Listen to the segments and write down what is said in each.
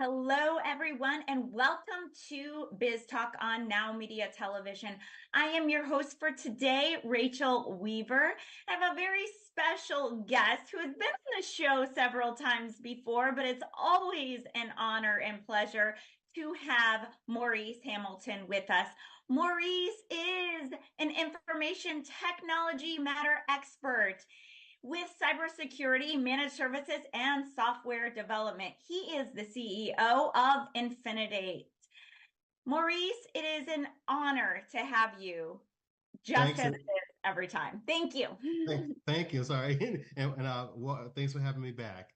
Hello, everyone, and welcome to Biz Talk on NowMedia Television. I am your host for today, Rachel Weaver. I have a very special guest who has been on the show several times before, but it's always an honor and pleasure to have Maurice Hamilton with us. Maurice is an information technology matter expert with cybersecurity, managed services, and software development. He is the CEO of Infinidate. Maurice, it is an honor to have you, just Thanks. as it is every time. Thank you. Thank you. Sorry. Well, thanks for having me back.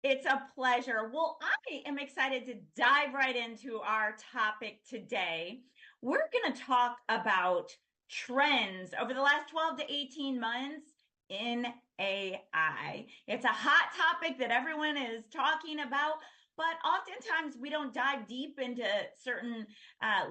It's a pleasure. Well, I am excited to dive right into our topic today. We're going to talk about trends over the last 12 to 18 months in AI. It's a hot topic that everyone is talking about, but oftentimes we don't dive deep into certain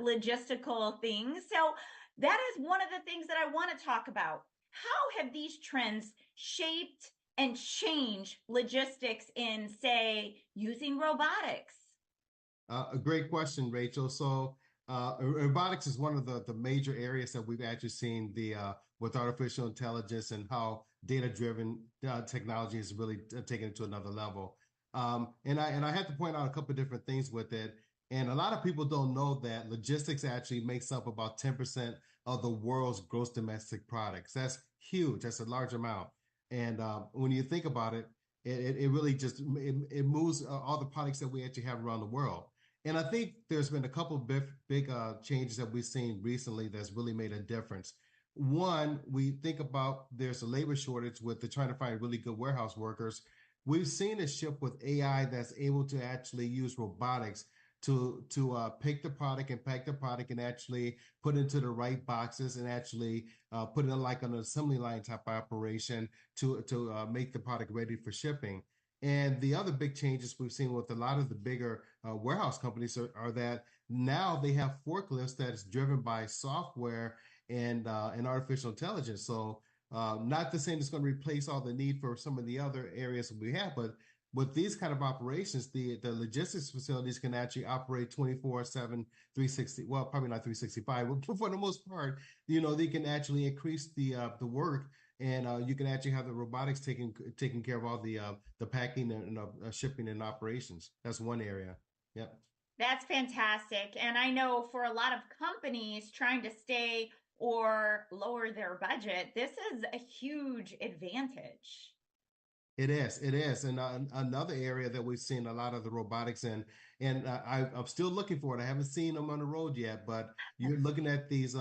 logistical things. So that is one of the things that I want to talk about. How have these trends shaped and change logistics in, say, using robotics? A great question, Rachel. Robotics is one of the major areas that we've actually seen with artificial intelligence and how data-driven technology is really taken it to another level. And I have to point out a couple of different things with it. And a lot of people don't know that logistics actually makes up about 10% of the world's gross domestic products. That's huge. That's a large amount. And when you think about it, it really just it moves all the products that we actually have around the world. And I think there's been a couple of big changes that we've seen recently that's really made a difference. One, we think about there's a labor shortage with trying to find really good warehouse workers. We've seen a shift with AI that's able to actually use robotics to pick the product and pack the product and actually put into the right boxes and actually put it in like an assembly line type operation to make the product ready for shipping. And the other big changes we've seen with a lot of the bigger warehouse companies are that now they have forklifts that is driven by software and artificial intelligence. So not the same it's going to replace all the need for some of the other areas that we have, but with these kind of operations, the logistics facilities can actually operate 24/7, 360. Well, probably not 365, but for the most part, they can actually increase the work, and you can actually have the robotics taking care of all the packing and shipping and operations. That's one area. Yep. That's fantastic. And I know for a lot of companies trying to stay or lower their budget, this is a huge advantage. It is. It is. And another area that we've seen a lot of the robotics in, and I'm still looking for it. I haven't seen them on the road yet, but you're looking at these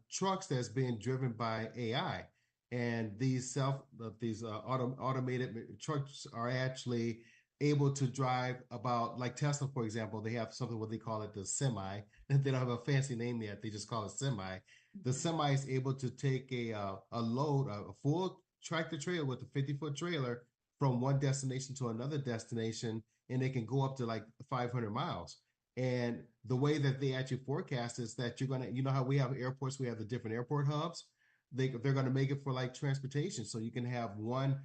trucks that's being driven by AI. And these automated trucks are actually able to drive about, like Tesla, for example, they have something what they call it the semi. They don't have a fancy name yet. They just call it semi. The semi is able to take a load, a full tractor trailer with a 50-foot trailer from one destination to another destination, and they can go up to like 500 miles. And the way that they actually forecast is that how we have airports, we have the different airport hubs. They're going to make it for like transportation. So you can have one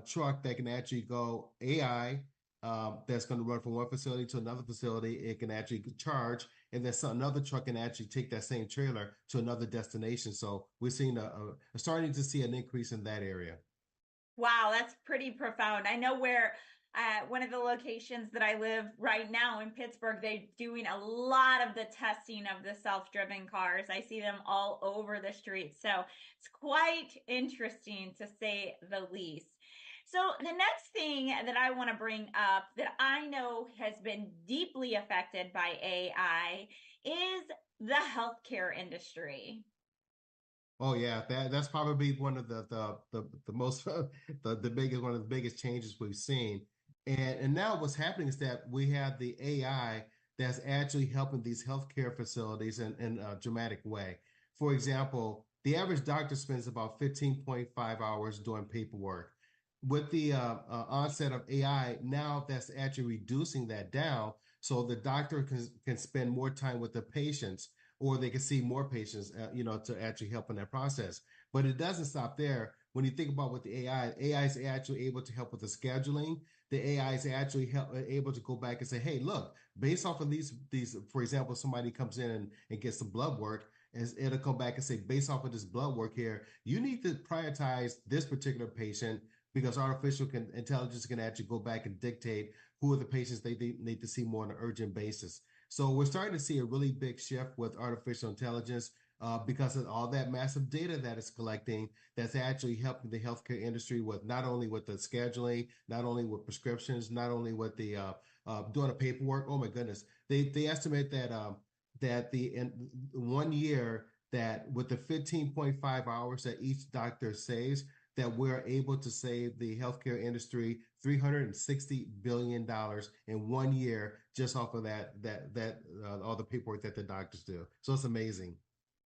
truck that can actually go AI, that's going to run from one facility to another facility. It can actually charge, and then another truck can actually take that same trailer to another destination. So we're seeing starting to see an increase in that area. Wow, that's pretty profound. I know where one of the locations that I live right now in Pittsburgh, they're doing a lot of the testing of the self-driven cars. I see them all over the streets. So it's quite interesting to say the least. So the next thing that I want to bring up that I know has been deeply affected by AI is the healthcare industry. Oh yeah, that's probably one of the most the biggest one of the biggest changes we've seen. And now what's happening is that we have the AI that's actually helping these healthcare facilities in a dramatic way. For example, the average doctor spends about 15.5 hours doing paperwork. With the onset of AI, now that's actually reducing that down so the doctor can spend more time with the patients, or they can see more patients, to actually help in that process. But it doesn't stop there. when you think about what the AI is actually able to help with the scheduling. The AI is actually able to go back and say, hey, look, based off of these, for example, somebody comes in and gets some blood work, as it'll come back and say, based off of this blood work here, you need to prioritize this particular patient because intelligence can actually go back and dictate who are the patients they need to see more on an urgent basis. So we're starting to see a really big shift with artificial intelligence because of all that massive data that it's collecting that's actually helping the healthcare industry with not only with the scheduling, not only with prescriptions, not only with the doing the paperwork. Oh my goodness. They estimate that in 1 year that with the 15.5 hours that each doctor saves, that we're able to save the healthcare industry $360 billion in 1 year just off of that all the paperwork that the doctors do. So it's amazing.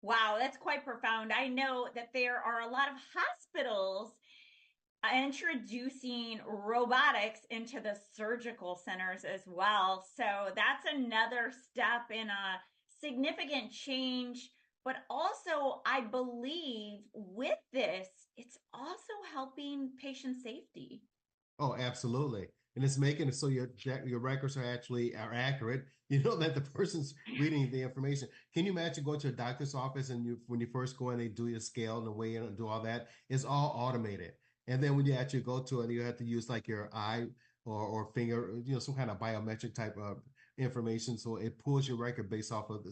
Wow, that's quite profound. I know that there are a lot of hospitals introducing robotics into the surgical centers as well. So that's another step in a significant change. But also, I believe with this, it's also helping patient safety. Oh, absolutely. And it's making it so your records are accurate. You know that the person's reading the information. Can you imagine going to a doctor's office and when you first go in, they do your scale and the weigh in and do all that? It's all automated. And then when you actually go to it, you have to use like your eye or finger, some kind of biometric type of information. So it pulls your record based off of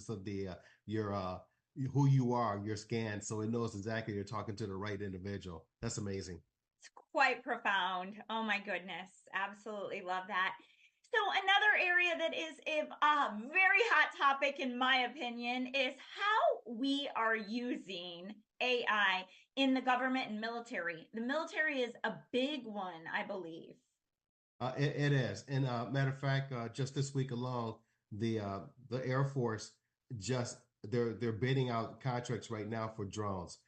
your who you are, your scan, so it knows exactly you're talking to the right individual. That's amazing. It's quite profound. Oh my goodness. Absolutely love that. So another area that is a very hot topic, in my opinion, is how we are using AI in the government and military. The military is a big one, I believe. It is. And matter of fact, just this week alone, the Air Force just they're bidding out contracts right now for drones.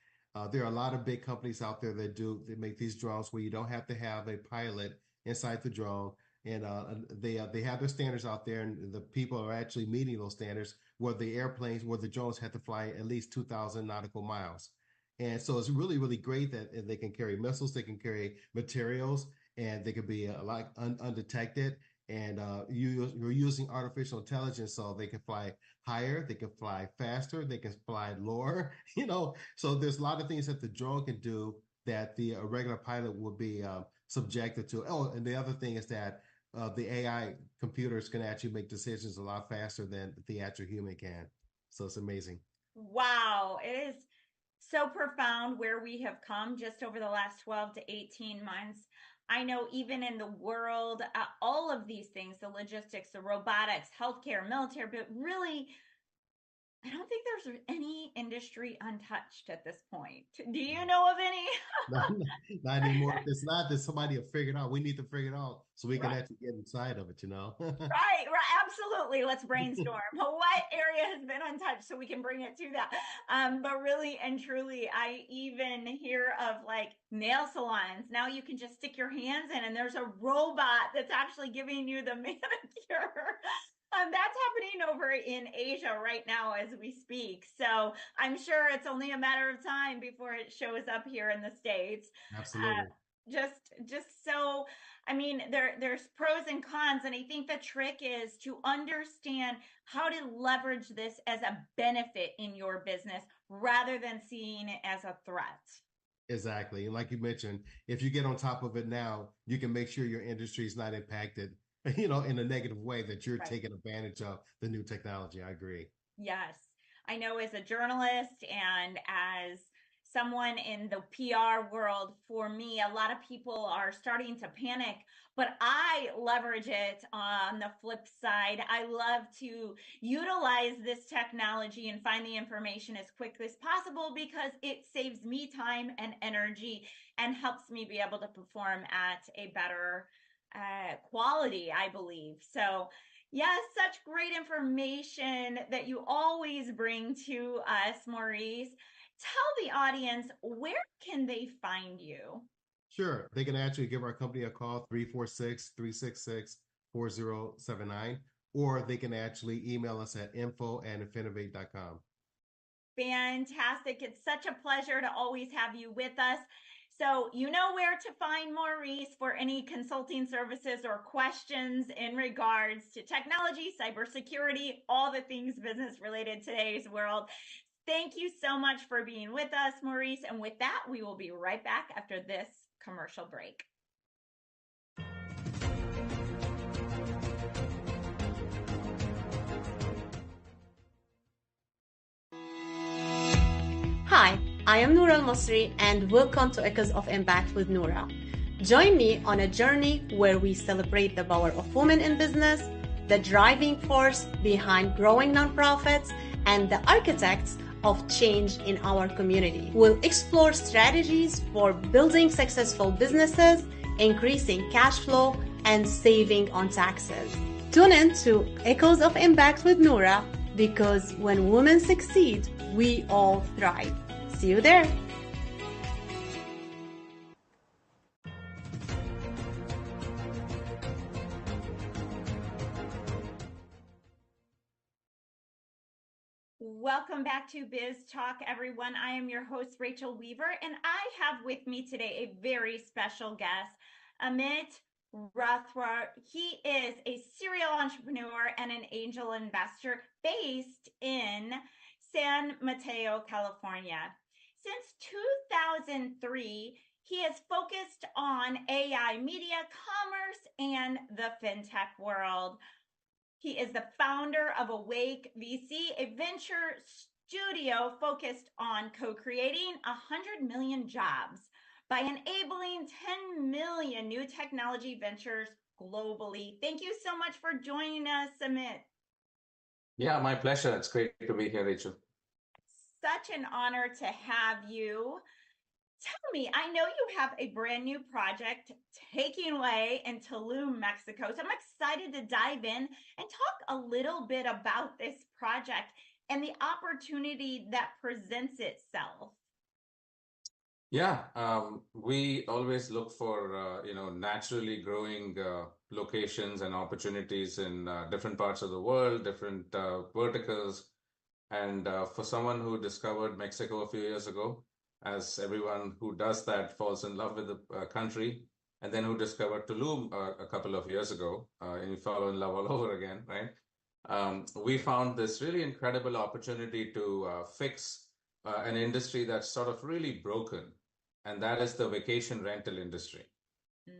There are a lot of big companies out there that make these drones where you don't have to have a pilot inside the drone, and they have their standards out there, and the people are actually meeting those standards. Where the drones have to fly at least 2,000 nautical miles, and so it's really really great that they can carry missiles, they can carry materials, and they can be undetected. And you're using artificial intelligence so they can fly higher, they can fly faster, they can fly lower. So there's a lot of things that the drone can do that the regular pilot would be subjected to. Oh, and the other thing is that the AI computers can actually make decisions a lot faster than the actual human can. So it's amazing. Wow, it is so profound where we have come just over the last 12 to 18 months. I know even in the world, all of these things, the logistics, the robotics, healthcare, military, but really, I don't think there's any industry untouched at this point. Do you know of any? Not anymore. If it's not, that somebody will figure it out. We need to figure it out so we can Right. actually get inside of it, Right, absolutely. Let's brainstorm. What area has been untouched so we can bring it to that? But really and truly, I even hear of like nail salons. Now you can just stick your hands in, and there's a robot that's actually giving you the manicure. That's happening over in Asia right now as we speak. So I'm sure it's only a matter of time before it shows up here in the States. Absolutely. Just so, I mean, there's pros and cons, and I think the trick is to understand how to leverage this as a benefit in your business rather than seeing it as a threat. Exactly. And like you mentioned, if you get on top of it now, you can make sure your industry is not impacted, in a negative way, that you're Right. taking advantage of the new technology. I agree. Yes. I know as a journalist and as someone in the PR world, for me, a lot of people are starting to panic, but I leverage it on the flip side. I love to utilize this technology and find the information as quickly as possible because it saves me time and energy and helps me be able to perform at a better quality, I believe. So, yes, such great information that you always bring to us, Maurice. Tell the audience, where can they find you? Sure. They can actually give our company a call, 346-366-4079, or they can actually email us at info@infinivate.com. Fantastic. It's such a pleasure to always have you with us. So you know where to find Maurice for any consulting services or questions in regards to technology, cybersecurity, all the things business related today's world. Thank you so much for being with us, Maurice. And with that, we will be right back after this commercial break. Hi, I am Noura Al-Masri and welcome to Echoes of Impact with Noura. Join me on a journey where we celebrate the power of women in business, the driving force behind growing nonprofits, and the architects of change in our community. We'll explore strategies for building successful businesses, increasing cash flow, and saving on taxes. Tune in to Echoes of Impact with Noura, because when women succeed, we all thrive. See you there. Welcome back to Biz Talk, everyone. I am your host, Rachel Weaver, and I have with me today a very special guest, Amit Rathwar. He is a serial entrepreneur and an angel investor based in San Mateo, California. Since 2003, he has focused on AI, media, commerce, and the fintech world. He is the founder of Awake VC, a venture studio focused on co-creating 100 million jobs by enabling 10 million new technology ventures globally. Thank you so much for joining us, Amit. Yeah, my pleasure. It's great to be here, Rachel. Such an honor to have you. Tell me, I know you have a brand new project taking away in Tulum, Mexico. So I'm excited to dive in and talk a little bit about this project and the opportunity that presents itself. Yeah, we always look for naturally growing locations and opportunities in different parts of the world, different verticals. And for someone who discovered Mexico a few years ago, as everyone who does that falls in love with the country, and then who discovered Tulum a couple of years ago, and you fall in love all over again, right? We found this really incredible opportunity to fix an industry that's sort of really broken, and that is the vacation rental industry.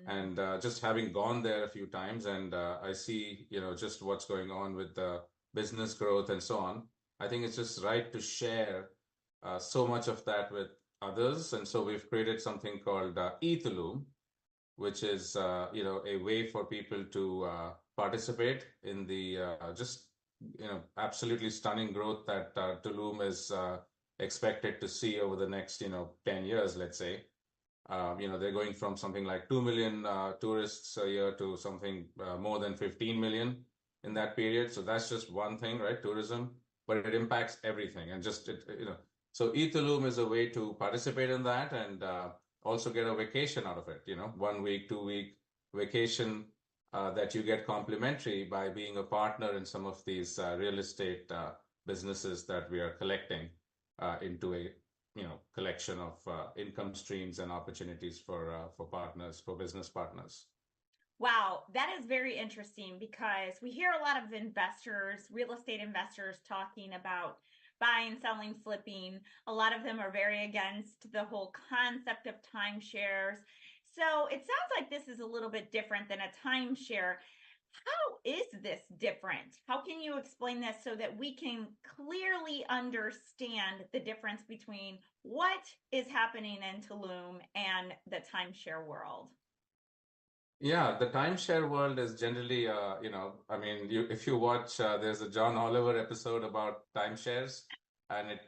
And just having gone there a few times, and I see, just what's going on with the business growth and so on. I think it's just right to share so much of that with others. And so we've created something called eTulum, which is a way for people to participate in the absolutely stunning growth that Tulum is expected to see over the next 10 years, let's say. They're going from something like 2 million tourists a year to something more than 15 million in that period. So that's just one thing, right? Tourism, but it impacts everything. And so eTulum is a way to participate in that and also get a vacation out of it, 1 week, 2 week vacation that you get complimentary by being a partner in some of these real estate businesses that we are collecting into a collection of income streams and opportunities for partners, for business partners. Wow, that is very interesting because we hear a lot of investors, real estate investors, talking about buying, selling, flipping. A lot of them are very against the whole concept of timeshares. So it sounds like this is a little bit different than a timeshare. How is this different? How can you explain this so that we can clearly understand the difference between what is happening in Tulum and the timeshare world? Yeah, the timeshare world is generally, if you watch, there's a John Oliver episode about timeshares, and it,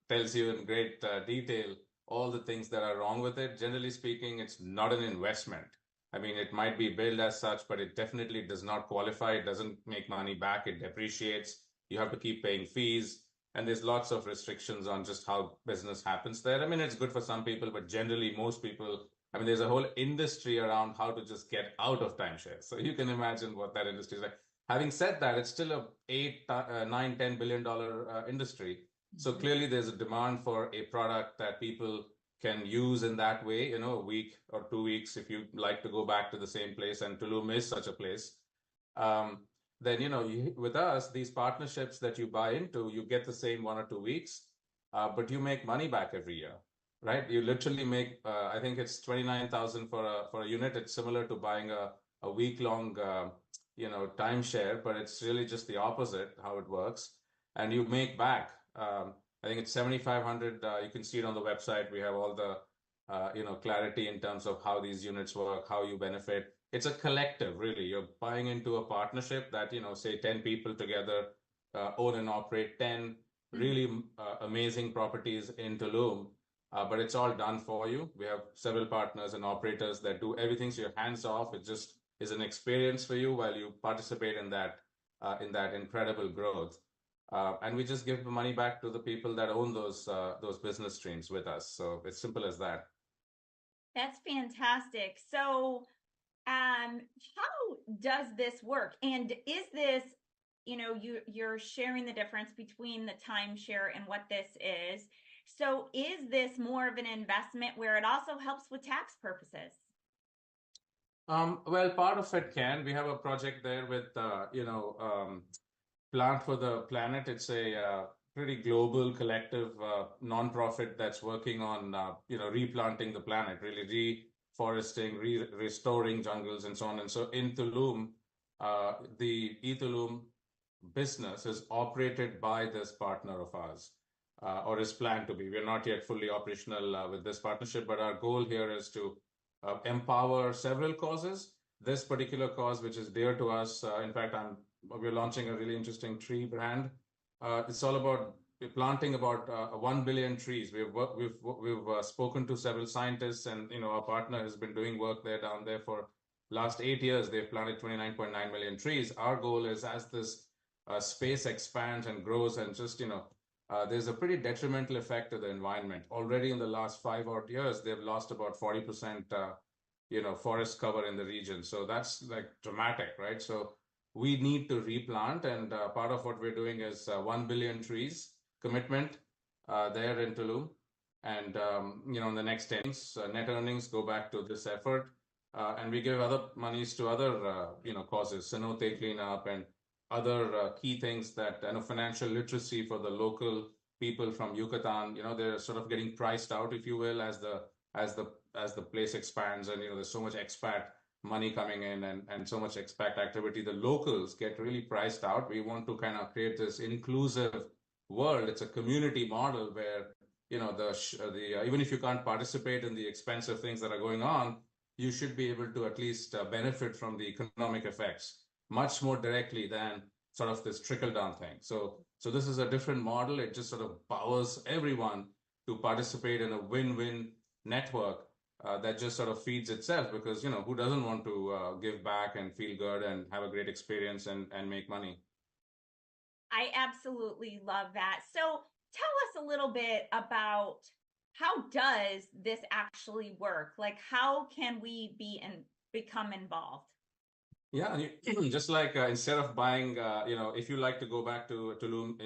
tells you in great detail all the things that are wrong with it. Generally speaking, it's not an investment. I mean, it might be billed as such, but it definitely does not qualify. It doesn't make money back. It depreciates. You have to keep paying fees. And there's lots of restrictions on just how business happens there. I mean, it's good for some people, but generally most people, there's a whole industry around how to just get out of timeshare. So you can imagine what that industry is like. Having said that, it's still a $8, $9, $10 billion industry. So clearly there's a demand for a product that people can use in that way, a week or 2 weeks if you like to go back to the same place, and Tulum is such a place. Then, with us, these partnerships that you buy into, you get the same 1 or 2 weeks, but you make money back every year, right? You literally make, I think it's 29,000 for a unit. It's similar to buying a week-long, timeshare, but it's really just the opposite how it works. And you make back, I think it's 7,500. You can see it on the website. We have all the, clarity in terms of how these units work, how you benefit. It's a collective, really. You're buying into a partnership that, say 10 people together own and operate 10 really amazing properties in Tulum. But it's all done for you. We have several partners and operators that do everything, so you're hands off. It just is an experience for you while you participate in that incredible growth. And we just give the money back to the people that own those business streams with us. So it's simple as that. That's fantastic. So, how does this work? And is this, you're sharing the difference between the timeshare and what this is. So is this more of an investment where it also helps with tax purposes? Well, part of it can. We have a project there with, Plant for the Planet. It's a pretty global collective nonprofit that's working on, replanting the planet, really reforesting, restoring jungles and so on. And so in Tulum, the eTulum business is operated by this partner of ours, or is planned to be. We're not yet fully operational with this partnership, but our goal here is to empower several causes. This particular cause, which is dear to us, in fact, we're launching a really interesting tree brand. It's all about planting about 1 billion trees. We've spoken to several scientists, and our partner has been doing work down there for last 8 years. They've planted 29.9 million trees. Our goal is, as this space expands and grows, and just there's a pretty detrimental effect to the environment. Already in the last 5 odd years, they've lost about 40% forest cover in the region. So that's like dramatic, right? So we need to replant, and part of what we're doing is 1 billion trees commitment there in Tulum. And, in the next 10 years, net earnings go back to this effort. And we give other monies to other, causes, cenote cleanup and other key things that, financial literacy for the local people from Yucatan. They're sort of getting priced out, if you will, as the place expands, and there's so much expat money coming in and so much expat activity. The locals get really priced out. We want to kind of create this inclusive world. It's a community model where even if you can't participate in the expensive things that are going on, you should be able to at least benefit from the economic effects much more directly than sort of this trickle-down thing. So this is a different model. It just sort of powers everyone to participate in a win-win network that just sort of feeds itself, because, who doesn't want to give back and feel good and have a great experience and make money? I absolutely love that. So tell us a little bit about, how does this actually work? Like, how can we become involved? Yeah, just like instead of buying, if you like to go back to Tulum,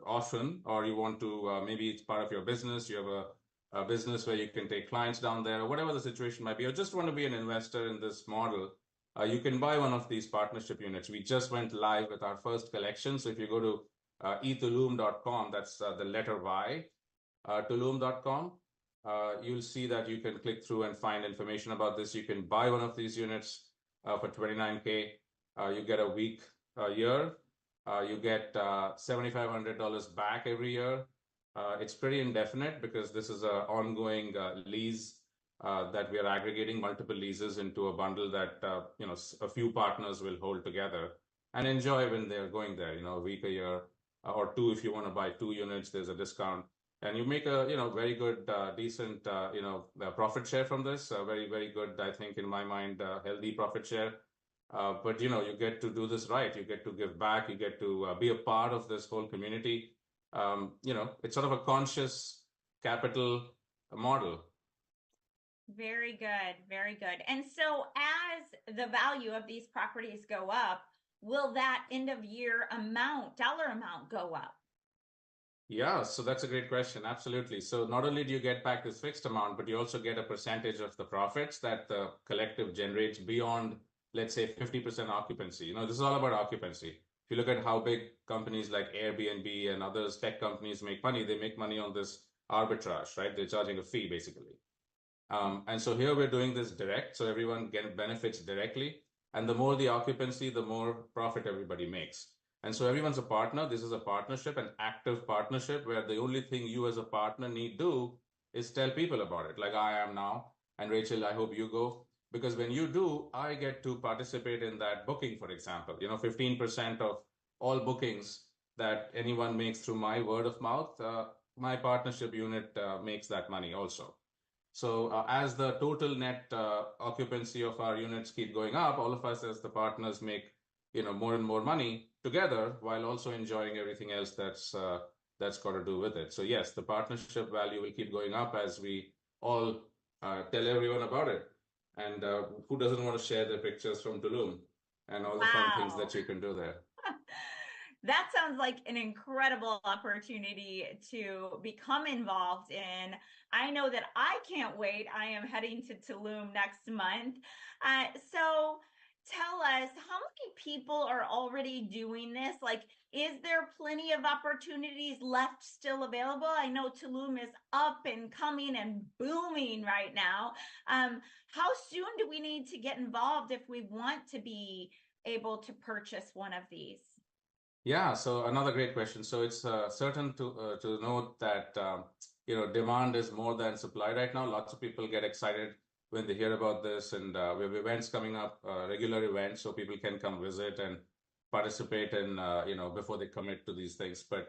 often, or you want to, maybe it's part of your business, you have a business where you can take clients down there, or whatever the situation might be, or just want to be an investor in this model, you can buy one of these partnership units. We just went live with our first collection. So if you go to etulum.com, that's the letter Y, tulum.com, you'll see that you can click through and find information about this. You can buy one of these units for $29K. You get a week, a year. You get $7,500 back every year. It's pretty indefinite, because this is an ongoing lease that we are aggregating multiple leases into a bundle that a few partners will hold together and enjoy when they're going there. A week, a year, or 2 if you want to buy 2 units. There's a discount, and you make a very good, decent profit share from this. Very, very good, I think, in my mind, healthy profit share. But you get to do this right. You get to give back. You get to be a part of this whole community. It's sort of a conscious capital model. Very good. Very good. And so as the value of these properties go up, will that end of year dollar amount go up? Yeah, so that's a great question. Absolutely. So not only do you get back this fixed amount, but you also get a percentage of the profits that the collective generates beyond, let's say, 50% occupancy. This is all about occupancy. If you look at how big companies like Airbnb and others, tech companies make money, they make money on this arbitrage, right? They're charging a fee basically. And so here we're doing this direct, so everyone benefits directly. And the more the occupancy, the more profit everybody makes. And so everyone's a partner. This is a partnership, an active partnership, where the only thing you as a partner need do is tell people about it, like I am now. And Rachel, I hope you go. Because when you do, I get to participate in that booking, for example. 15% of all bookings that anyone makes through my word of mouth, my partnership unit makes that money also. So as the total net occupancy of our units keep going up, all of us as the partners make more and more money together, while also enjoying everything else that's got to do with it. So yes, the partnership value will keep going up as we all tell everyone about it. And who doesn't want to share their pictures from Tulum and all the fun things that you can do there? That sounds like an incredible opportunity to become involved in. I know that I can't wait. I am heading to Tulum next month. So tell us, how many people are already doing this? Like, is there plenty of opportunities left still available? I know Tulum is up and coming and booming right now. How soon do we need to get involved if we want to be able to purchase one of these? Yeah, so another great question. So it's certain to note that demand is more than supply right now. Lots of people get excited when they hear about this, and we have events coming up, regular events, so people can come visit and participate in before they commit to these things. But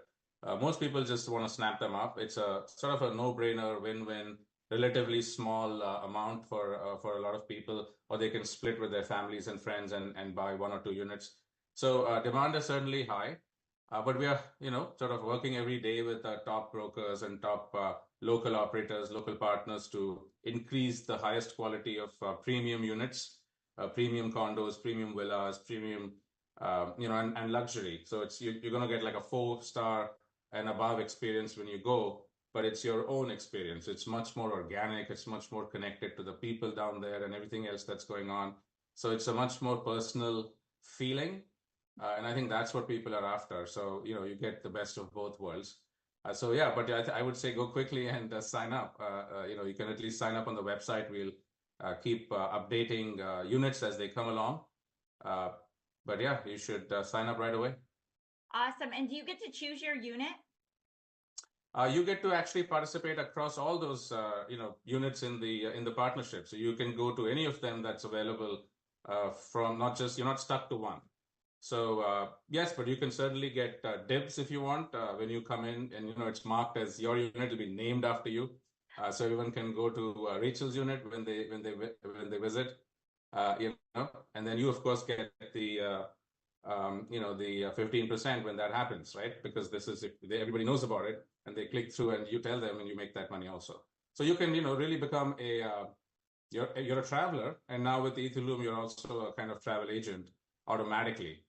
most people just want to snap them up. It's a sort of a no-brainer, win-win, relatively small amount for a lot of people, or they can split with their families and friends and buy 1 or 2 units. So demand is certainly high, but we are, sort of working every day with top brokers and top local operators, local partners to increase the highest quality of premium units, premium condos, premium villas, premium, and luxury. So you're going to get like a 4-star and above experience when you go, but it's your own experience. It's much more organic. It's much more connected to the people down there and everything else that's going on. So it's a much more personal feeling. And I think that's what people are after. So, you get the best of both worlds. So yeah, but I would say go quickly and sign up. You can at least sign up on the website. We'll keep updating units as they come along. But yeah, you should sign up right away. Awesome. And do you get to choose your unit? You get to actually participate across all those, units in the partnership. So you can go to any of them that's available from you're not stuck to one. So yes, but you can certainly get dibs if you want when you come in, and it's marked as your unit. It'll be named after you, so everyone can go to Rachel's unit when they visit, and then you of course get the the 15% when that happens, right? Because everybody knows about it, and they click through, and you tell them, and you make that money also. So you can really become you're a traveler, and now with the Tulum, you're also a kind of travel agent automatically.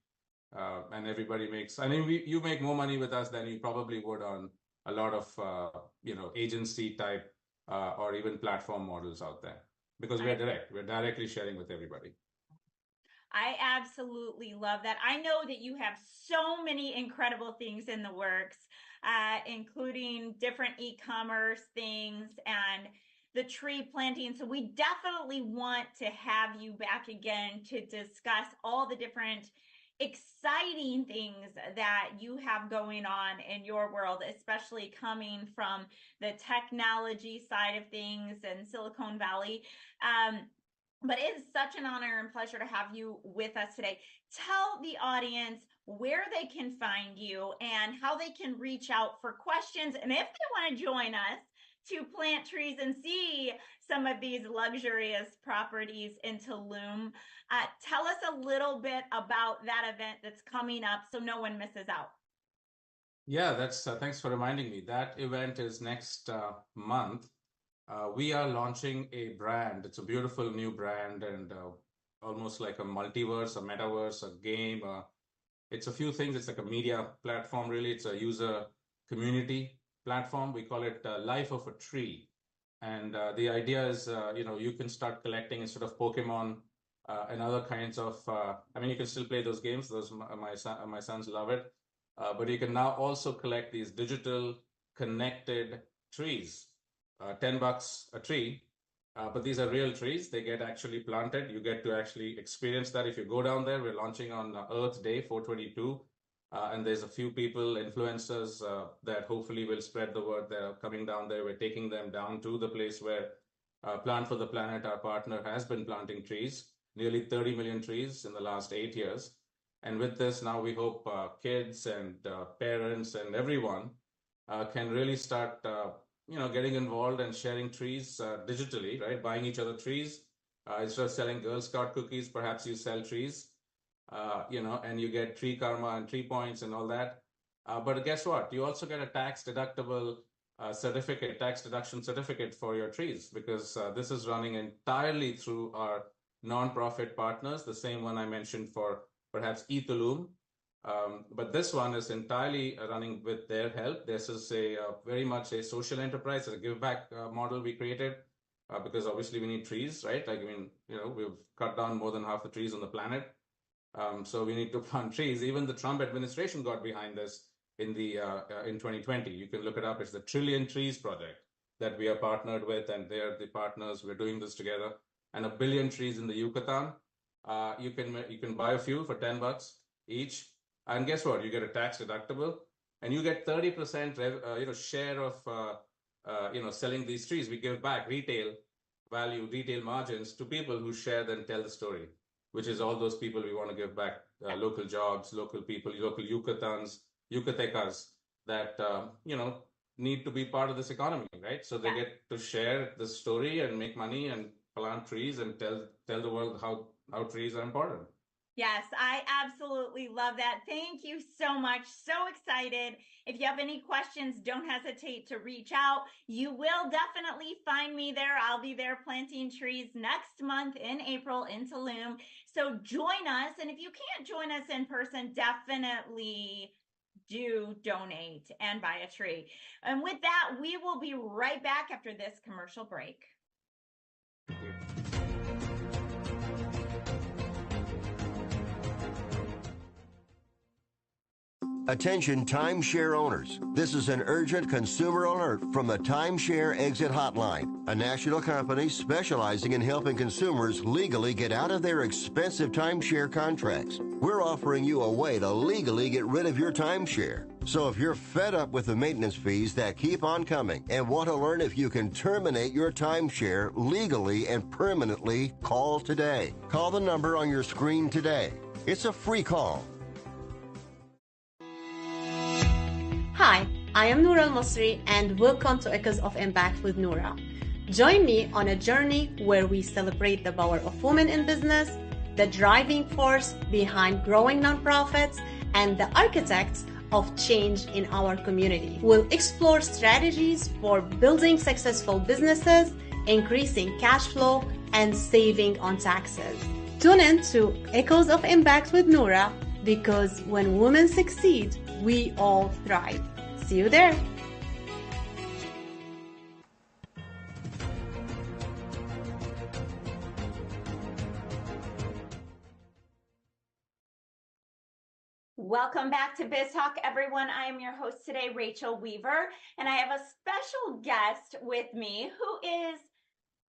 And everybody makes, you make more money with us than you probably would on a lot of, agency type or even platform models out there, because we're directly sharing with everybody. I absolutely love that. I know that you have so many incredible things in the works, including different e-commerce things and the tree planting. So we definitely want to have you back again to discuss all the different exciting things that you have going on in your world, especially coming from the technology side of things and Silicon Valley. But it is such an honor and pleasure to have you with us today. Tell the audience where they can find you and how they can reach out for questions, and if they want to join us to plant trees and see some of these luxurious properties in Tulum. Tell us a little bit about that event that's coming up so no one misses out. Yeah, that's thanks for reminding me. That event is next month. We are launching a brand. It's a beautiful new brand, and almost like a multiverse, a metaverse, a game. It's a few things. It's like a media platform, really. It's a user community platform. We call it Life of a Tree. And the idea is, you can start collecting instead of Pokemon and other kinds of, you can still play those games. My sons love it. But you can now also collect these digital connected trees, $10 a tree. But these are real trees. They get actually planted. You get to actually experience that. If you go down there, we're launching on Earth Day 422. And there's a few people, influencers, that hopefully will spread the word. They're coming down there. We're taking them down to the place where Plant for the Planet, our partner, has been planting trees, nearly 30 million trees in the last 8 years. And with this, now we hope kids and parents and everyone can really start, getting involved and sharing trees digitally, right? Buying each other trees. Instead of selling Girl Scout cookies, perhaps you sell trees. And you get tree karma and tree points and all that. But guess what? You also get a tax deduction certificate for your trees, because this is running entirely through our nonprofit partners, the same one I mentioned for perhaps Etulum. But this one is entirely running with their help. This is very much a social enterprise, a give back model we created, because obviously we need trees, right? We've cut down more than half the trees on the planet. So we need to plant trees. Even the Trump administration got behind this in 2020. You can look it up. It's the Trillion Trees Project that we are partnered with, and they're the partners. We're doing this together. And 1 billion trees in the Yucatan. You can buy a few for $10 each. And guess what? You get a tax deductible, and you get 30% share of selling these trees. We give back retail margins to people who share then tell the story, which is all those people we want to give back, local jobs, local people, local Yucatecas that, need to be part of this economy, right? So they get to share the story and make money and plant trees and tell the world how trees are important. Yes, I absolutely love that. Thank you so much. So excited. If you have any questions, don't hesitate to reach out. You will definitely find me there. I'll be there planting trees next month in April in Tulum. So join us. And if you can't join us in person, definitely do donate and buy a tree. And with that, we will be right back after this commercial break. Attention timeshare owners. This is an urgent consumer alert from the Timeshare Exit Hotline, a national company specializing in helping consumers legally get out of their expensive timeshare contracts. We're offering you a way to legally get rid of your timeshare. So if you're fed up with the maintenance fees that keep on coming and want to learn if you can terminate your timeshare legally and permanently, call today. Call the number on your screen today. It's a free call. Hi, I am Noura Al-Masri and welcome to Echoes of Impact with Noura. Join me on a journey where we celebrate the power of women in business, the driving force behind growing nonprofits, and the architects of change in our community. We'll explore strategies for building successful businesses, increasing cash flow, and saving on taxes. Tune in to Echoes of Impact with Noura, because when women succeed, we all thrive. See you there. Welcome back to Biz Talk, everyone. I am your host today, Rachel Weaver, and I have a special guest with me who is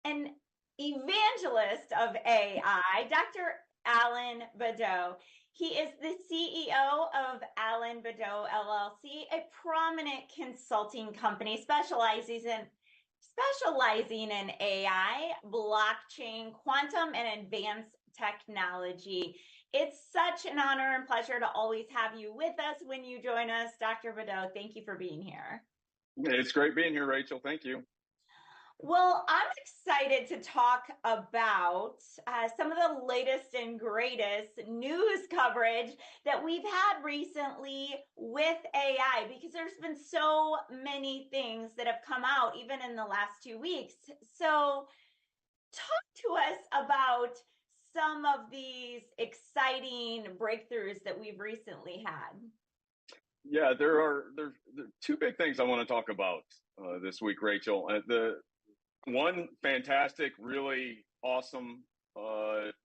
an evangelist of AI, Dr. Alan Badeau. He is the CEO of Alan Badeau LLC, a prominent consulting company specializing in AI, blockchain, quantum, and advanced technology. It's such an honor and pleasure to always have you with us when you join us. Dr. Badeau, thank you for being here. It's great being here, Rachel. Thank you. Well, I'm excited to talk about some of the latest and greatest news coverage that we've had recently with AI, because there's been so many things that have come out even in the last 2 weeks. So talk to us about some of these exciting breakthroughs that we've recently had. there are two big things I want to talk about this week, Rachel. The one fantastic, really awesome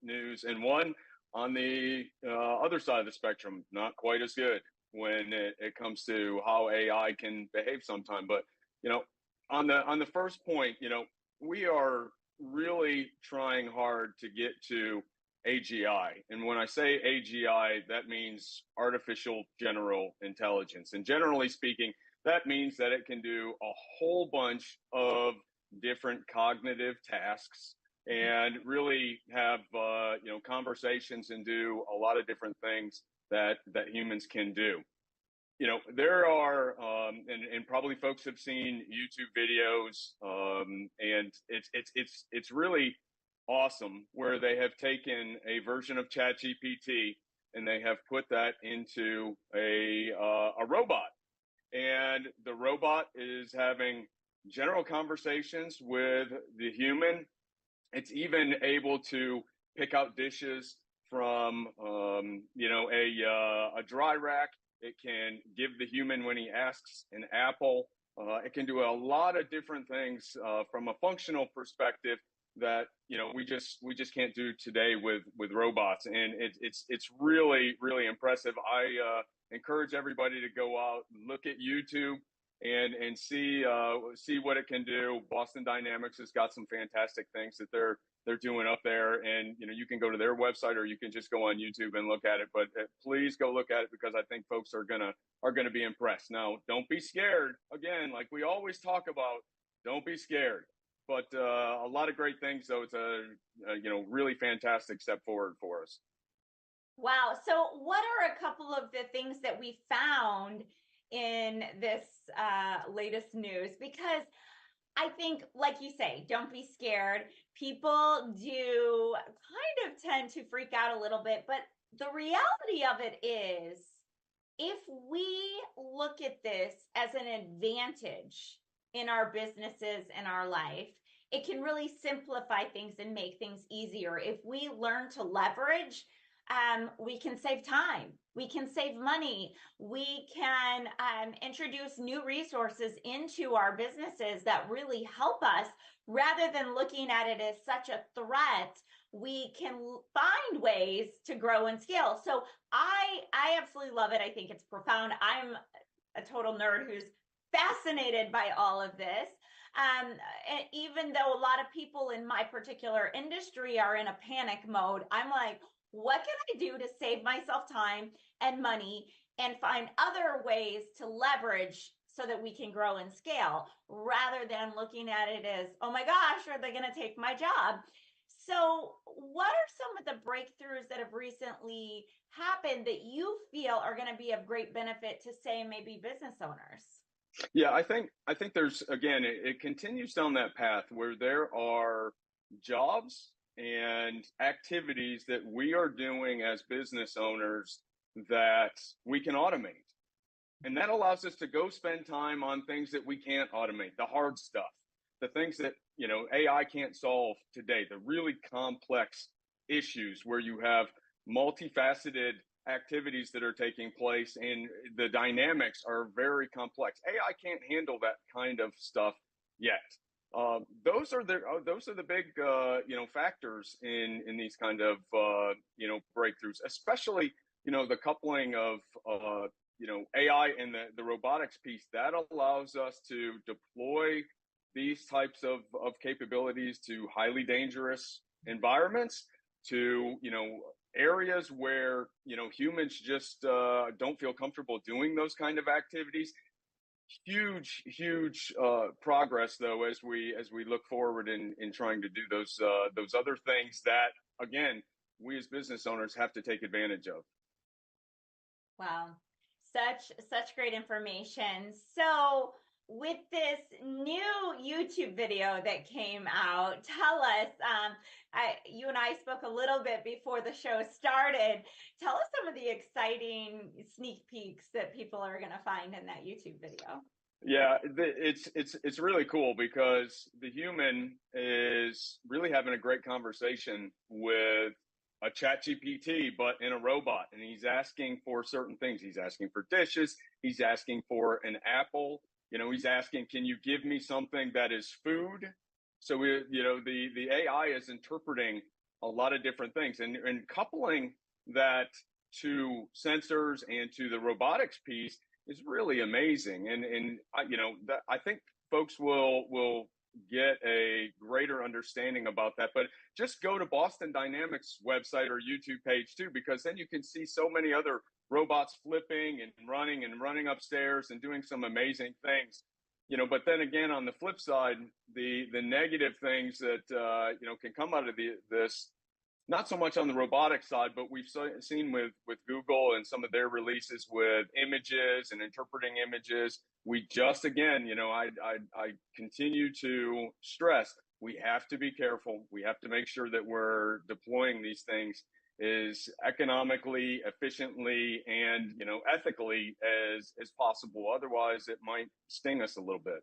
news, and one on the other side of the spectrum, not quite as good when it comes to how AI can behave sometime. But you know, on the first point, we are really trying hard to get to AGI. And when I say AGI, that means artificial general intelligence. And generally speaking, that means that it can do a whole bunch of different cognitive tasks and really have conversations and do a lot of different things that humans can do. There are and probably folks have seen YouTube videos, and it's really awesome where they have taken a version of ChatGPT and they have put that into a robot, and the robot is having general conversations with the human. It's even able to pick out dishes from a dry rack. It can give the human, when he asks, an apple. It can do a lot of different things from a functional perspective that we just can't do today with robots, and it's really, really impressive. I encourage everybody to go out, look at YouTube, and see what it can do. Boston Dynamics has got some fantastic things that they're doing up there, and you can go to their website or you can just go on YouTube and look at it. But please go look at it, because I think folks are gonna be impressed. Now, don't be scared. Again, like we always talk about, don't be scared. But a lot of great things, though. It's a really fantastic step forward for us. Wow. So what are a couple of the things that we found in this latest news? Because I think, like you say, don't be scared. People do kind of tend to freak out a little bit, but the reality of it is, if we look at this as an advantage in our businesses and our life, it can really simplify things and make things easier. If we learn to leverage, we can save time, we can save money, we can introduce new resources into our businesses that really help us. Rather than looking at it as such a threat, we can find ways to grow and scale. So I absolutely love it. I think it's profound. I'm a total nerd who's fascinated by all of this. And even though a lot of people in my particular industry are in a panic mode, I'm like, what can I do to save myself time and money and find other ways to leverage so that we can grow and scale, rather than looking at it as, oh my gosh, are they going to take my job? So what are some of the breakthroughs that have recently happened that you feel are going to be of great benefit to, say, maybe business owners? Yeah, I think there's, again, it continues down that path where there are jobs and activities that we are doing as business owners that we can automate. And that allows us to go spend time on things that we can't automate, the hard stuff, the things that, AI can't solve today, the really complex issues where you have multifaceted activities that are taking place and the dynamics are very complex. AI can't handle that kind of stuff yet. Those are the big factors in these kind of breakthroughs, especially the coupling of AI and the robotics piece that allows us to deploy these types of capabilities to highly dangerous environments, to areas where humans just don't feel comfortable doing those kind of activities. Huge progress, though, as we look forward in trying to do those other things that, again, we as business owners have to take advantage of. Wow, such great information. So with this new YouTube video that came out, tell us, you and I spoke a little bit before the show started. Tell us some of the exciting sneak peeks that people are going to find in that YouTube video. Yeah, it's really cool because the human is really having a great conversation with a chat GPT, but in a robot, and he's asking for certain things. He's asking for dishes. He's asking for an apple. He's asking, can you give me something that is food? So the AI is interpreting a lot of different things, and coupling that to sensors and to the robotics piece is really amazing. And I think folks will get a greater understanding about that. But just go to Boston Dynamics website or YouTube page too, because then you can see so many other robots flipping and running upstairs and doing some amazing things. But then again, on the flip side, the negative things that can come out of this, not so much on the robotics side, but we've seen with Google and some of their releases with images and interpreting images. We just, again, I continue to stress, we have to be careful. We have to make sure that we're deploying these things as economically, efficiently, and ethically as possible. Otherwise, it might sting us a little bit.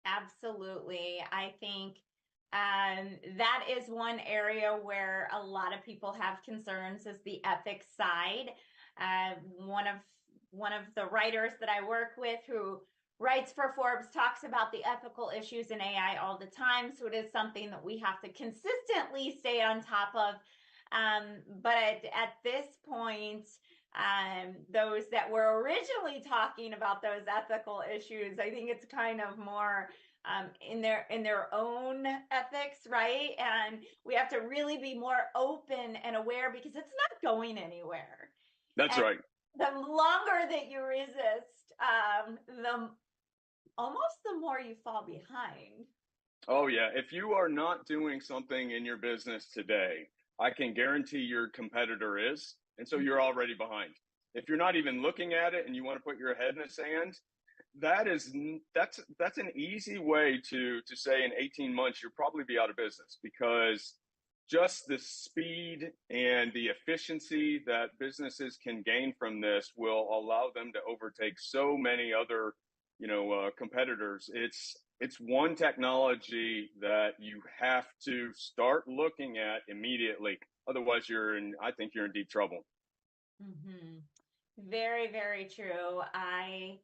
Absolutely. I think that is one area where a lot of people have concerns, is the ethics side. One of the writers that I work with, who writes for Forbes, talks about the ethical issues in AI all the time. So it is something that we have to consistently stay on top of. But at this point, those that were originally talking about those ethical issues, I think it's kind of more in their own ethics, right? And we have to really be more open and aware, because it's not going anywhere. That's right. The longer that you resist, the more you fall behind. Oh yeah. If you are not doing something in your business today, I can guarantee your competitor is. And so you're already behind. If you're not even looking at it and you want to put your head in the sand, that's an easy way to say in 18 months, you'll probably be out of business, because just the speed and the efficiency that businesses can gain from this will allow them to overtake so many other, competitors. It's one technology that you have to start looking at immediately. Otherwise, I think you're in deep trouble. Mm-hmm. Very, very true. I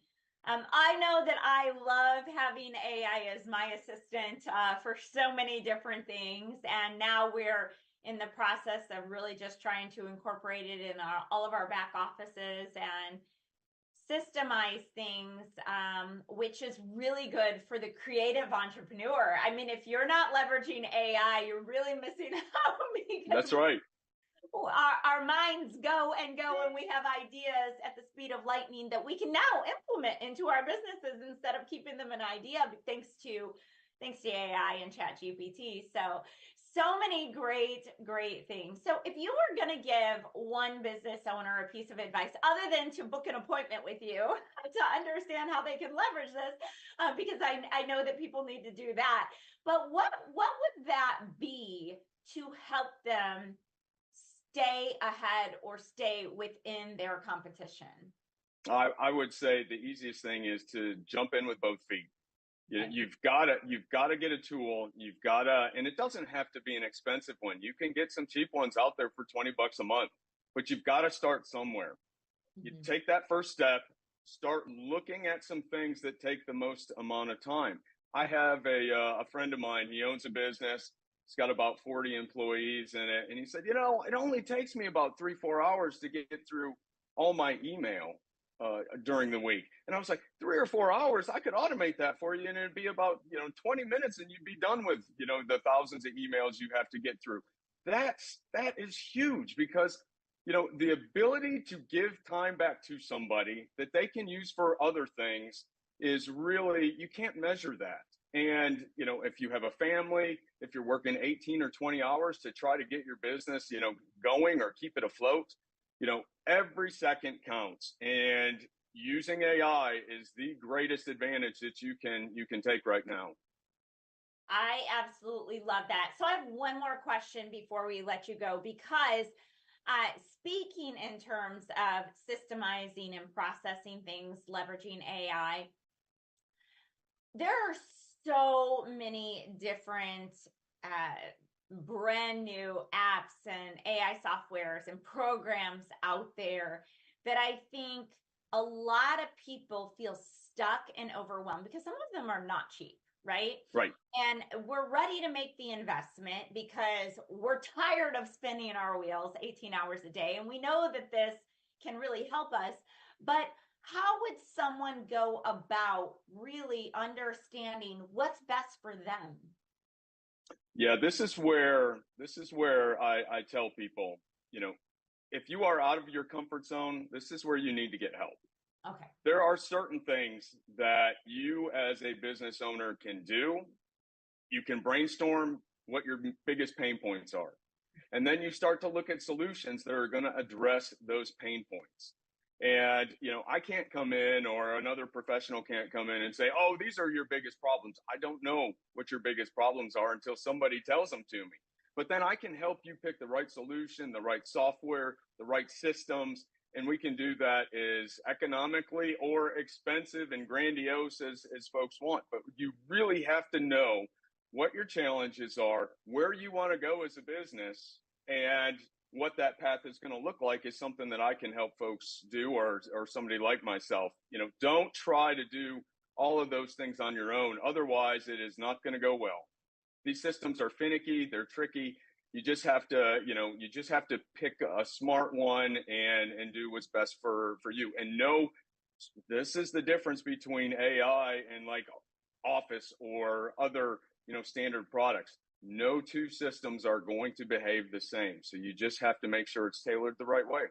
know that I love having AI as my assistant for so many different things. And now we're in the process of really just trying to incorporate it in all of our back offices and systemize things, which is really good for the creative entrepreneur. I mean, if you're not leveraging AI, you're really missing out. That's right. Our minds go and go, and we have ideas at the speed of lightning that we can now implement into our businesses instead of keeping them an idea, thanks to AI and chat GPT. So many great things. So if you were going to give one business owner a piece of advice, other than to book an appointment with you to understand how they can leverage this, because I know that people need to do that, but what would that be to help them stay ahead or stay within their competition? I would say the easiest thing is to jump in with both feet. You've got to get a tool. And it doesn't have to be an expensive one. You can get some cheap ones out there for $20 a month, but you've got to start somewhere. Mm-hmm. You take that first step, start looking at some things that take the most amount of time. I have a friend of mine. He owns a business. He's got about 40 employees in it. And he said, it only takes me about 3-4 hours to get through all my email during the week. And I was like, 3 or 4 hours, I could automate that for you. And it'd be about, 20 minutes and you'd be done with, the thousands of emails you have to get through. That is huge, because, the ability to give time back to somebody that they can use for other things is really, you can't measure that. And, if you have a family, if you're working 18 or 20 hours to try to get your business, going or keep it afloat, every second counts. And using AI is the greatest advantage that you can take right now. I absolutely love that. So I have one more question before we let you go, because speaking in terms of systemizing and processing things, leveraging AI, there are so many different brand new apps and AI softwares and programs out there that I think a lot of people feel stuck and overwhelmed because some of them are not cheap, right? Right. And we're ready to make the investment because we're tired of spinning our wheels 18 hours a day. And we know that this can really help us. But how would someone go about really understanding what's best for them? Yeah, this is where I tell people, if you are out of your comfort zone, this is where you need to get help. Okay. There are certain things that you as a business owner can do. You can brainstorm what your biggest pain points are. And then you start to look at solutions that are going to address those pain points. And, I can't come in, or another professional can't come in and say, oh, these are your biggest problems. I don't know what your biggest problems are until somebody tells them to me. But then I can help you pick the right solution, the right software, the right systems. And we can do that as economically or expensive and grandiose as folks want. But you really have to know what your challenges are, where you want to go as a business, and what that path is going to look like is something that I can help folks do, or somebody like myself. Don't try to do all of those things on your own. Otherwise, it is not going to go well. These systems are finicky, they're tricky. You just have to, pick a smart one and do what's best for you. And know this is the difference between AI and like Office or other, standard products. No two systems are going to behave the same. So you just have to make sure it's tailored the right way.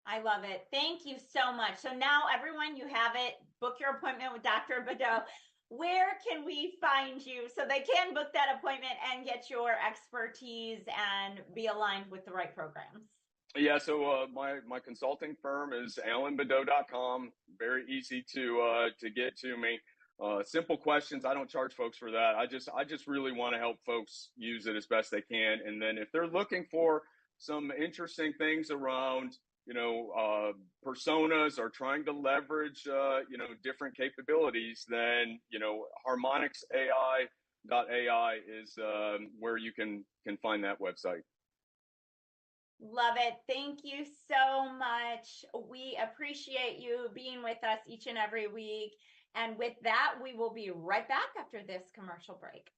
I love it. Thank you so much. So now everyone, you have it. Book your appointment with Dr. Bedeau. Where can we find you so they can book that appointment and get your expertise and be aligned with the right programs? Yeah, so my consulting firm is alanbedeau.com. Very easy to get to me. Simple questions. I don't charge folks for that. I just really want to help folks use it as best they can. And then if they're looking for some interesting things around, personas, or trying to leverage, different capabilities, then, harmonixai.ai is where you can find that website. Love it. Thank you so much. We appreciate you being with us each and every week. And with that, we will be right back after this commercial break.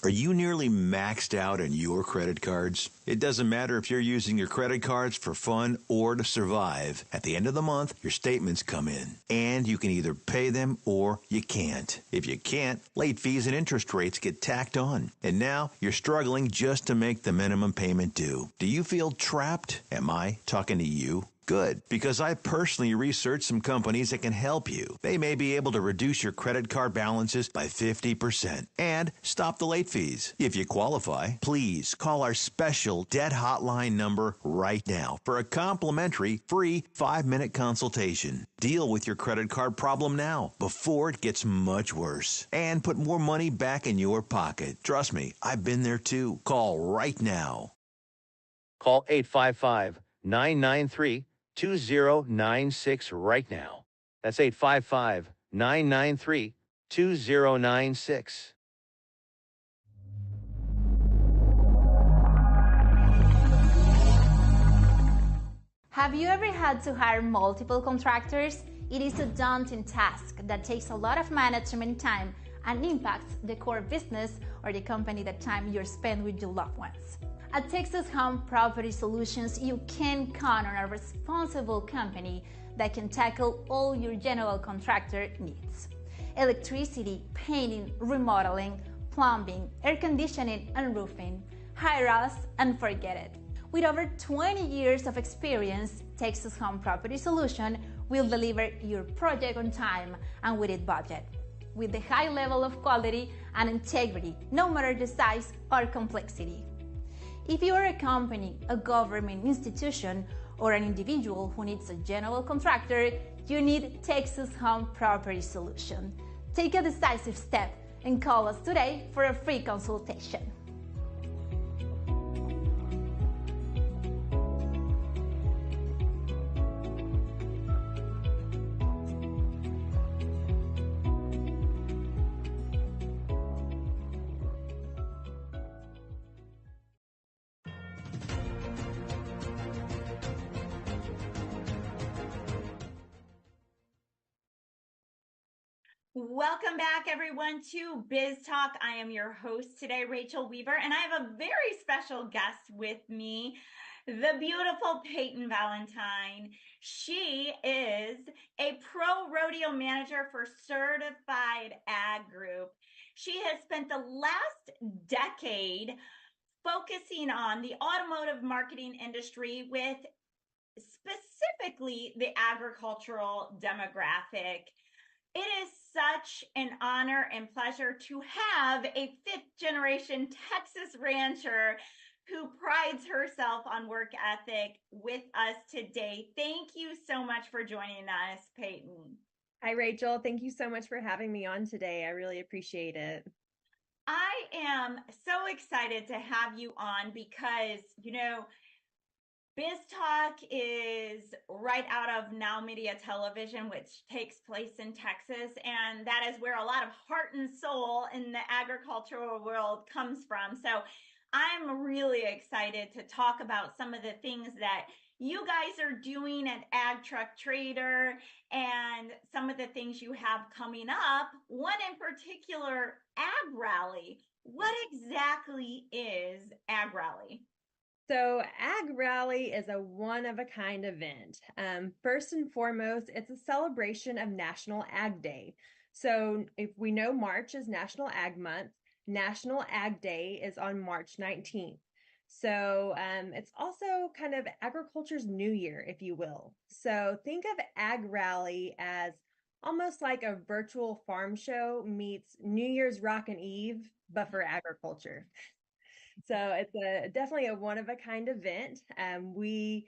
Are you nearly maxed out on your credit cards? It doesn't matter if you're using your credit cards for fun or to survive. At the end of the month, your statements come in, and you can either pay them or you can't. If you can't, late fees and interest rates get tacked on. And now you're struggling just to make the minimum payment due. Do you feel trapped? Am I talking to you? Good, because I personally researched some companies that can help you. They may be able to reduce your credit card balances by 50% and stop the late fees. If you qualify, please call our special debt hotline number right now for a complimentary free 5-minute consultation. Deal with your credit card problem now before it gets much worse and put more money back in your pocket. Trust me, I've been there too. Call right now. Call 855-993-2096 right now. That's 855-993-2096. Have you ever had to hire multiple contractors? It is a daunting task that takes a lot of management time and impacts the core business or the company that time you're spent with your loved ones. At Texas Home Property Solutions, you can count on a responsible company that can tackle all your general contractor needs. Electricity, painting, remodeling, plumbing, air conditioning, and roofing. Hire us and forget it. With over 20 years of experience, Texas Home Property Solution will deliver your project on time and within budget, with the high level of quality and integrity, no matter the size or complexity. If you are a company, a government institution, or an individual who needs a general contractor, you need Texas Home Property Solution. Take a decisive step and call us today for a free consultation. Welcome back, everyone, to Biz Talk. I am your host today, Rachel Weaver, and I have a very special guest with me, the beautiful Peyton Valentine. She is a pro rodeo manager for Certified Ag Group. She has spent the last decade focusing on the automotive marketing industry with specifically the agricultural demographic. It is such an honor and pleasure to have a fifth generation Texas rancher who prides herself on work ethic with us today. Thank you so much for joining us, Peyton. Hi, Rachel. Thank you so much for having me on today. I really appreciate it. I am so excited to have you on because, Biz Talk is right out of NowMedia Television, which takes place in Texas, and that is where a lot of heart and soul in the agricultural world comes from. So I'm really excited to talk about some of the things that you guys are doing at Ag Truck Trader and some of the things you have coming up. One in particular, Ag Rally. What exactly is Ag Rally? So Ag Rally is a one-of-a-kind event. First and foremost, it's a celebration of National Ag Day. So if we know March is National Ag Month, National Ag Day is on March 19th. So it's also kind of agriculture's New Year, if you will. So think of Ag Rally as almost like a virtual farm show meets New Year's Rockin' Eve, but for agriculture. So it's definitely a one-of-a-kind event. We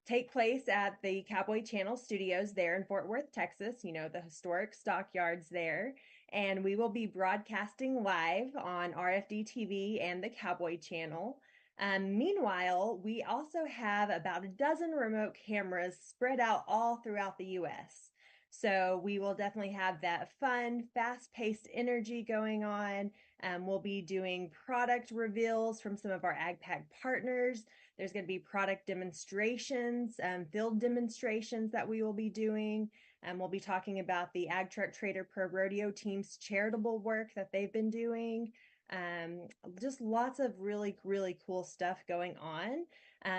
take place at the Cowboy Channel Studios there in Fort Worth, Texas, the historic stockyards there. And we will be broadcasting live on RFD TV and the Cowboy Channel. Meanwhile, we also have about a dozen remote cameras spread out all throughout the U.S. So we will definitely have that fun, fast-paced energy going on. We'll be doing product reveals from some of our AgPack partners. There's going to be product demonstrations, field demonstrations that we will be doing. We'll be talking about the Ag Truck Trader Pro Rodeo team's charitable work that they've been doing. Just lots of really, really cool stuff going on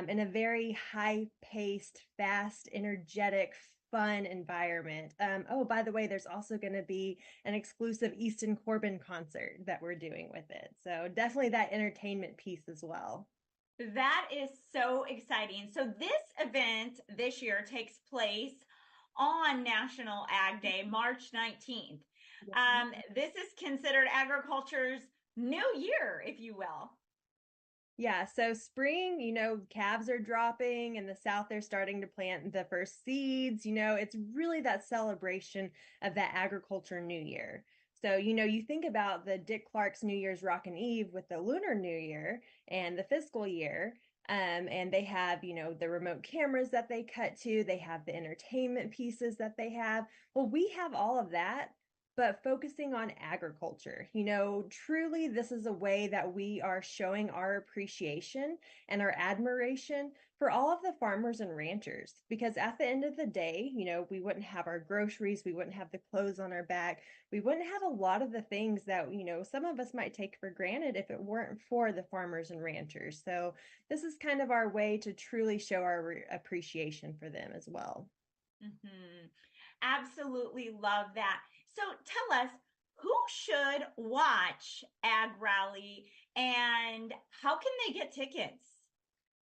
in a very high-paced, fast, energetic, fun environment. Oh, by the way, there's also going to be an exclusive Easton Corbin concert that we're doing with it. So definitely that entertainment piece as well. That is so exciting. So this event this year takes place on National Ag Day, March 19th. This is considered agriculture's new year, if you will. Yeah, so spring, calves are dropping. In the South, they're starting to plant the first seeds. It's really that celebration of that agriculture new year. So, you think about the Dick Clark's New Year's Rockin' Eve with the Lunar New Year and the fiscal year. And they have, the remote cameras that they cut to. They have the entertainment pieces that they have. Well, we have all of that, but focusing on agriculture. Truly this is a way that we are showing our appreciation and our admiration for all of the farmers and ranchers, because at the end of the day, we wouldn't have our groceries, we wouldn't have the clothes on our back, we wouldn't have a lot of the things that, some of us might take for granted if it weren't for the farmers and ranchers. So this is kind of our way to truly show our appreciation for them as well. Mm-hmm. Absolutely love that. So tell us, who should watch Ag Rally and how can they get tickets?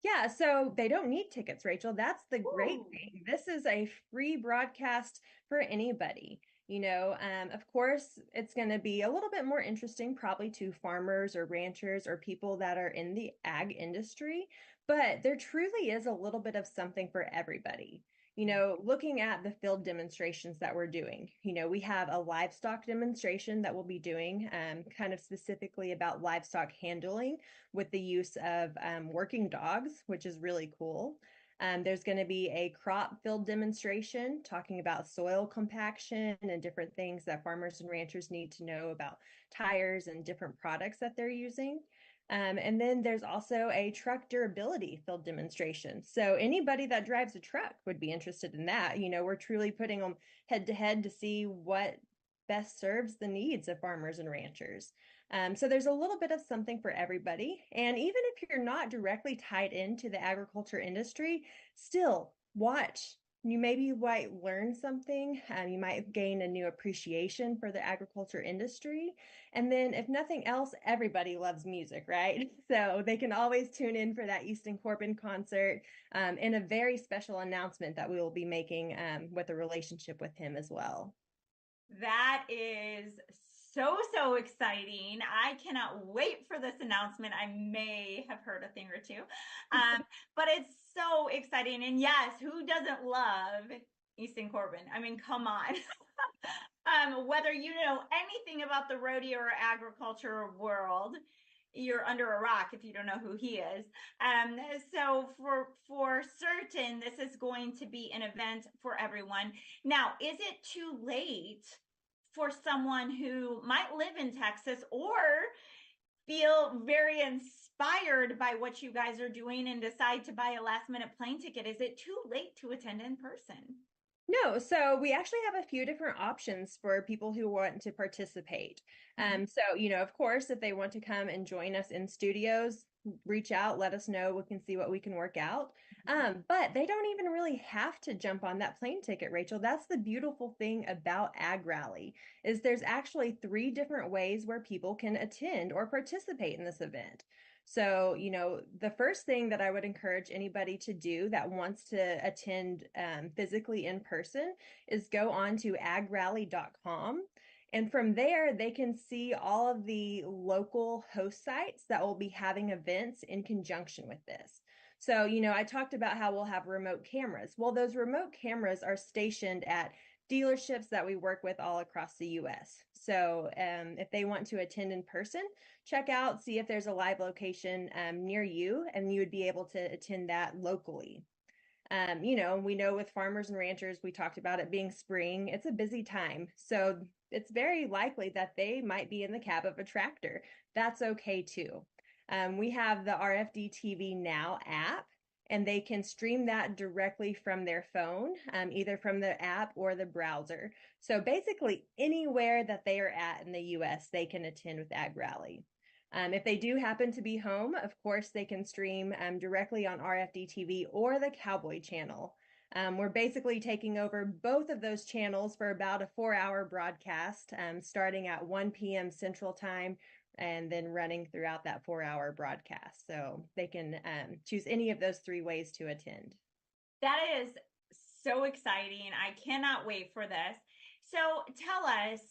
Yeah, so they don't need tickets, Rachel. That's the great thing. This is a free broadcast for anybody. Of course, it's going to be a little bit more interesting probably to farmers or ranchers or people that are in the ag industry, but there truly is a little bit of something for everybody. Looking at the field demonstrations that we're doing, we have a livestock demonstration that we'll be doing kind of specifically about livestock handling with the use of working dogs, which is really cool. There's going to be a crop field demonstration talking about soil compaction and different things that farmers and ranchers need to know about tires and different products that they're using. And then there's also a truck durability field demonstration. So anybody that drives a truck would be interested in that. We're truly putting them head to head to see what best serves the needs of farmers and ranchers. So there's a little bit of something for everybody. And even if you're not directly tied into the agriculture industry, still watch. You maybe might learn something. You might gain a new appreciation for the agriculture industry. And then if nothing else, everybody loves music, right? So they can always tune in for that Easton Corbin concert, and a very special announcement that we will be making with a relationship with him as well. That is so exciting. I cannot wait for this announcement. I may have heard a thing or two, but it's so exciting. And yes, who doesn't love Easton Corbin? I mean, come on. Whether you know anything about the rodeo or agriculture world, you're under a rock if you don't know who he is. So for certain, this is going to be an event for everyone. Now, is it too late for someone who might live in Texas or feel very inspired by what you guys are doing and decide to buy a last minute plane ticket? Is it too late to attend in person? No, so we actually have a few different options for people who want to participate. So, of course, if they want to come and join us in studios, reach out, let us know. We can see what we can work out. But they don't even really have to jump on that plane ticket, Rachel. That's the beautiful thing about Ag Rally, is there's actually 3 different ways where people can attend or participate in this event. So, the first thing that I would encourage anybody to do that wants to attend physically in person is go on to agrally.com. And from there, they can see all of the local host sites that will be having events in conjunction with this. So, I talked about how we'll have remote cameras. Well, those remote cameras are stationed at dealerships that we work with all across the U.S. So if they want to attend in person, check out, see if there's a live location near you, and you would be able to attend that locally. We know with farmers and ranchers, we talked about it being spring, it's a busy time. So it's very likely that they might be in the cab of a tractor. That's okay too. We have the RFD TV Now app, and they can stream that directly from their phone, either from the app or the browser. So basically anywhere that they are at in the US, they can attend with Ag Rally. If they do happen to be home, of course, they can stream directly on RFD TV or the Cowboy channel. We're basically taking over both of those channels for about a 4-hour broadcast, starting at 1 p.m. Central Time, and then running throughout that 4-hour broadcast. So they can choose any of those 3 ways to attend. That is so exciting. I cannot wait for this. So tell us,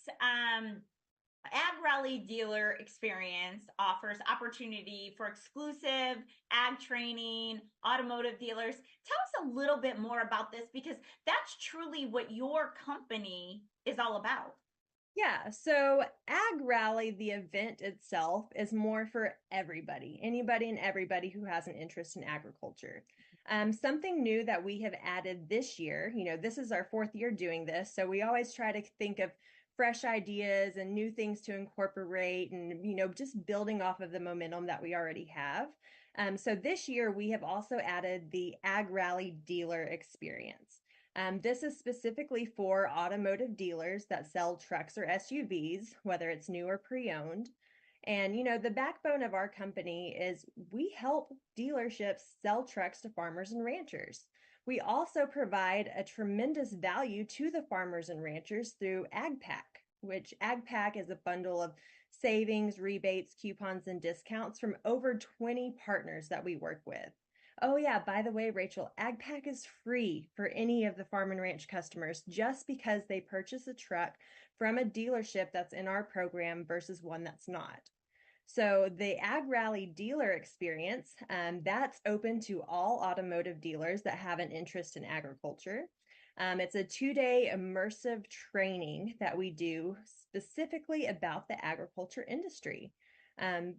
Ag Rally Dealer Experience offers opportunity for exclusive ag training, automotive dealers. Tell us a little bit more about this, because that's truly what your company is all about. Yeah, so Ag Rally, the event itself, is more for everybody, anybody and everybody who has an interest in agriculture. Something new that we have added this year, this is our 4th year doing this, so we always try to think of fresh ideas and new things to incorporate and, just building off of the momentum that we already have. So this year we have also added the Ag Rally Dealer Experience. This is specifically for automotive dealers that sell trucks or SUVs, whether it's new or pre-owned. And, the backbone of our company is we help dealerships sell trucks to farmers and ranchers. We also provide a tremendous value to the farmers and ranchers through AgPack, which AgPack is a bundle of savings, rebates, coupons, and discounts from over 20 partners that we work with. Oh yeah, by the way, Rachel, AgPack is free for any of the farm and ranch customers just because they purchase a truck from a dealership that's in our program versus one that's not. So the Ag Rally Dealer Experience, that's open to all automotive dealers that have an interest in agriculture. It's a 2-day immersive training that we do specifically about the agriculture industry.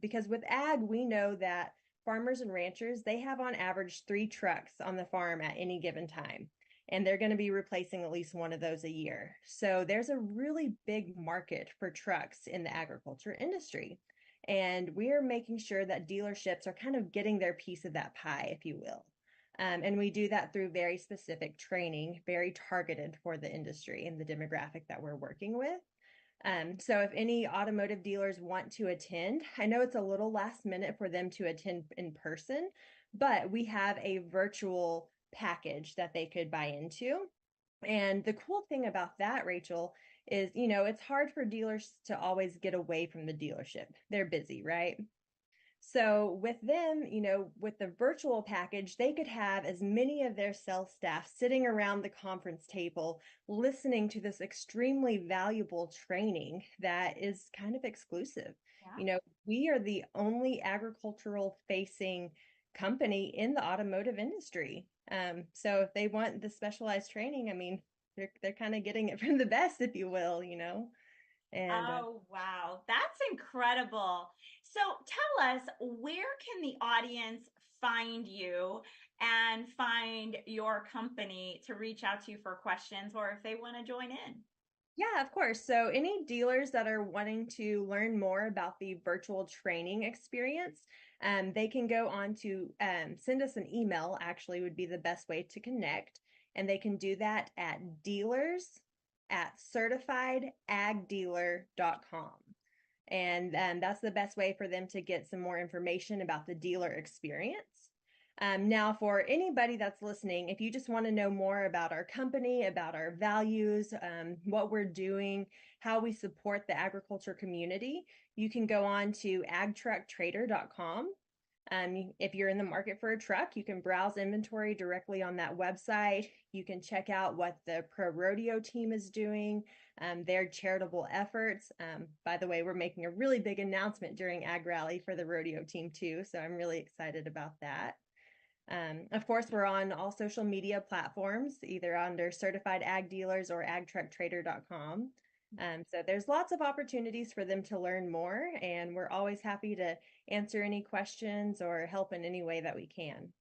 Because with ag, we know that farmers and ranchers, they have on average 3 trucks on the farm at any given time, and they're going to be replacing at least one of those a year. So there's a really big market for trucks in the agriculture industry. And we're making sure that dealerships are kind of getting their piece of that pie, if you will. And we do that through very specific training, very targeted for the industry and the demographic that we're working with. So if any automotive dealers want to attend, I know it's a little last minute for them to attend in person, but we have a virtual package that they could buy into. And the cool thing about that, Rachel, is, it's hard for dealers to always get away from the dealership. They're busy, right? So with them, with the virtual package, they could have as many of their sales staff sitting around the conference table, listening to this extremely valuable training that is kind of exclusive. Yeah. We are the only agricultural facing company in the automotive industry. So if they want the specialized training, I mean, they're kind of getting it from the best, if you will, And wow, that's incredible. So tell us, where can the audience find you and find your company to reach out to you for questions or if they want to join in? Yeah, of course. So any dealers that are wanting to learn more about the virtual training experience, they can go on to send us an email, actually would be the best way to connect. And they can do that at dealers@certifiedagdealer.com. And that's the best way for them to get some more information about the dealer experience. Now, for anybody that's listening, if you just want to know more about our company, about our values, what we're doing, how we support the agriculture community, you can go on to agtrucktrader.com. If you're in the market for a truck, you can browse inventory directly on that website. You can check out what the Pro Rodeo team is doing, their charitable efforts. By the way, we're making a really big announcement during Ag Rally for the rodeo team too, so I'm really excited about that. Of course, we're on all social media platforms, either under Certified Ag Dealers or agtrucktrader.com. So there's lots of opportunities for them to learn more, and we're always happy to answer any questions or help in any way that we can.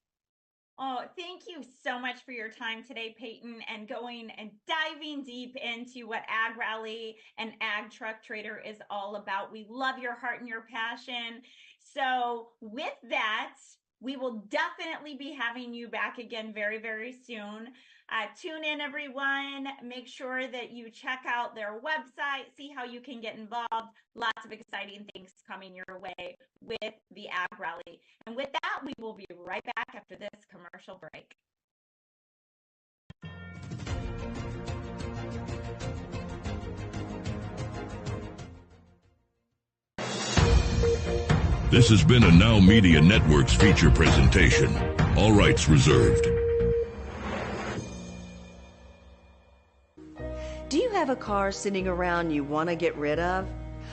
Oh, thank you so much for your time today, Peyton, and going and diving deep into what Ag Rally and Ag Truck Trader is all about. We love your heart and your passion. So with that, we will definitely be having you back again very, very soon. Tune in, everyone. Make sure that you check out their website, see how you can get involved. Lots of exciting things coming your way with the Ag Rally. And with that, we will be right back after this commercial break. This has been a NowMedia Networks feature presentation. All rights reserved. Do you have a car sitting around you want to get rid of?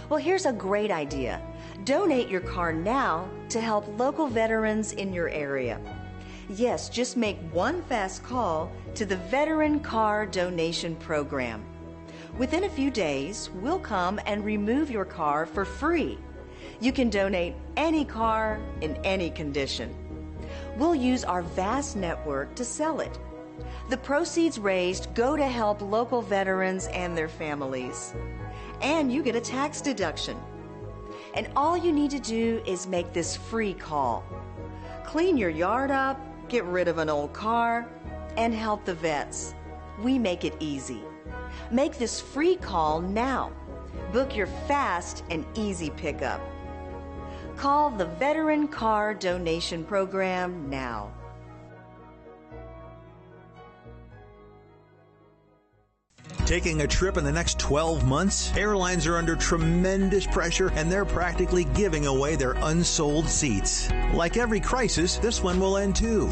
Well, here's a great idea. Donate your car now to help local veterans in your area. Yes, just make one fast call to the Veteran Car Donation Program. Within a few days, we'll come and remove your car for free. You can donate any car in any condition. We'll use our vast network to sell it. The proceeds raised go to help local veterans and their families. And you get a tax deduction. And all you need to do is make this free call. Clean your yard up, get rid of an old car, and help the vets. We make it easy. Make this free call now. Book your fast and easy pickup. Call the Veteran Car Donation Program now. Taking a trip in the next 12 months? Airlines are under tremendous pressure and they're practically giving away their unsold seats. Like every crisis, this one will end too.